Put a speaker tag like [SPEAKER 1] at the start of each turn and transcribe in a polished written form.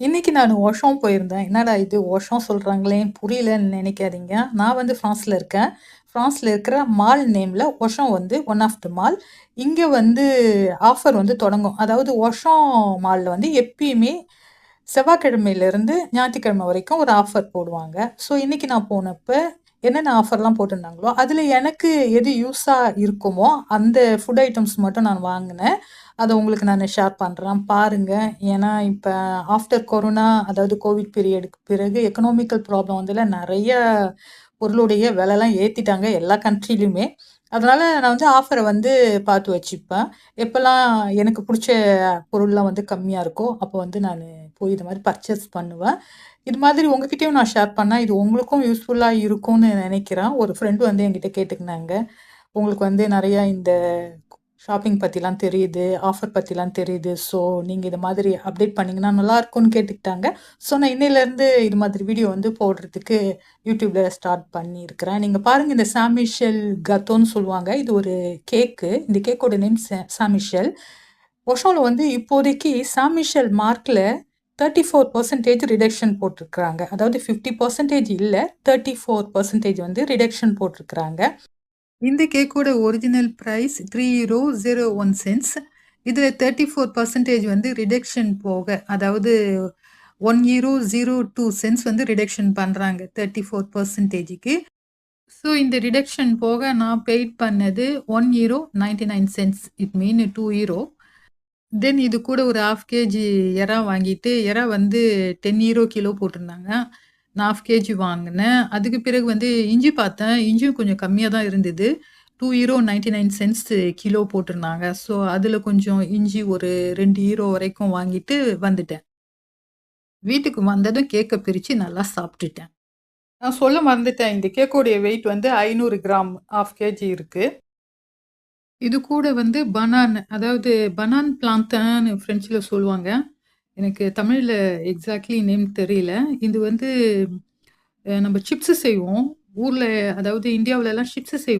[SPEAKER 1] இன்னைக்கு நான் Auchan போயிருந்தேன். என்னடா இது Auchan சொல்றாங்களேன்னு புரியலன்னு நினைக்காதீங்க. நான் வந்து ஃப்ரான்ஸ்ல இருக்கேன். ஃப்ரான்ஸ்ல இருக்கிற மால் நேம்ல Auchan வந்து ஒன் ஆஃப் த மால். இங்க வந்து ஆஃபர் வந்து தொடங்கும். அதாவது Auchan மால்ல வந்து எப்பயுமே செவ்வாய்க்கிழமையிலிருந்து ஞாயிற்றுக்கிழமை வரைக்கும் ஒரு ஆஃபர் போடுவாங்க. ஸோ இன்னைக்கு நான் போனப்ப என்னென்ன ஆஃபர்லாம் போட்டிருந்தாங்களோ, அதில எனக்கு எது யூஸா இருக்குமோ, அந்த ஃபுட் ஐட்டம்ஸ் மட்டும் நான் வாங்குனேன். அத உங்களுக்கு நானு ஷேர் பண்றேன். பாருங்க. ஏன்னா, இப்ப ஆஃப்டர் கொரோனா அதாவது கோவிட் பீரியடுக்கு பிறகு எக்கனாமிக்கல் ப்ராப்ளம் வந்ததுல நெறைய பொருளுடைய விலைலாம் ஏத்திட்டாங்க எல்லா கண்ட்ரிலயுமே. அதனால நான் வந்து ஆஃபர வந்து பார்த்து வச்சுப்பேன். எப்பலாம் எனக்கு புடிச்ச பொருள்லாம் வந்து கம்மியா இருக்கோ, அப்போ வந்து நானு போய் இது மாரி பர்ச்சேஸ் பண்ணுவேன். இது மாதிரி உங்ககிட்டயும் நான் ஷேர் பண்ணா, இது உங்களுக்கும் யூஸ்ஃபுல்லா இருக்கும்னு நெனைக்கிறேன். ஒரு ஃப்ரெண்ட் வந்து என்கிட்ட கேட்டுக்குனாங்க. உங்களுக்கு வந்து நெறைய இந்த ஷாப்பிங் பத்திலாம் தெரியுது, ஆஃபர் பத்திலாம் தெரியுது. ஸோ நீங்க இது மாதிரி அப்டேட் பண்ணீங்கன்னா நல்லாருக்கும்னு கேட்டுக்கிட்டாங்க. ஸோ நான் இன்னையிலருந்து இது மாதிரி வீடியோ வந்து போடுறதுக்கு YouTubeல ஸ்டார்ட் பண்ணியிருக்கிறேன். நீங்க பாருங்க இந்த சான் மிஷெல் கத்தோன்னு சொல்லுவாங்க. இது ஒரு கேக்கு. இந்த கேக்கோட நேம் சான் மிஷெல். ஒஷோல வந்து இப்போதைக்கு சான் மிஷெல் மார்க்ல 34% ரிடக்ஷன் போட்டிருக்காங்க. அதாவது 50% இல்ல, 34% வந்து ரிடக்ஷன் போட்டிருக்காங்க. இந்த கேக்கோட ஒரிஜினல் பிரைஸ் €3.01. இதுல 34% வந்து ரிடக்ஷன் போக, அதாவது €1.02 வந்து ரிடக்ஷன் பண்றாங்க 34%க்கு. ஸோ இந்த ரிடக்ஷன் போக நான் பெய்ட் பண்ணது €1.99. It mean €2. தென் இது கூட ஒரு 1/2 கேஜி எறா வாங்கிட்டு, எறா வந்து €10 கிலோ போட்டிருந்தாங்க. நான் 1/2 கேஜி வாங்குனேன். அதுக்கு பிறகு வந்து இஞ்சி பார்த்தேன். இஞ்சியும் கொஞ்சம் கம்மியா தான் இருந்தது. €2.99 கிலோ போட்டிருந்தாங்க. ஸோ அதுல கொஞ்சம் இஞ்சி ஒரு €2 வரைக்கும் வாங்கிட்டு வந்துட்டேன். வீட்டுக்கு வந்ததும் கேக்க பிரிச்சு நல்லா சாப்பிட்டுட்டேன். நான் சொல்ல மறந்துட்டேன். இந்த கேக்கோடைய வெயிட் வந்து 500 கிராம் 1/2 கேஜி இருக்கு. இது கூட வந்து பனான், அதாவது பனான் பிளான்தான்னு ஃப்ரெஞ்சுல சொல்லுவாங்க. எனக்கு தமிழ்ல எக்ஸாக்ட்லி நேம் தெரியல. இது வந்து நம்ம சிப்ஸ் செய்வோம். ஊர்ல, அதாவது இந்தியாவுலலாம் சிப்ஸ்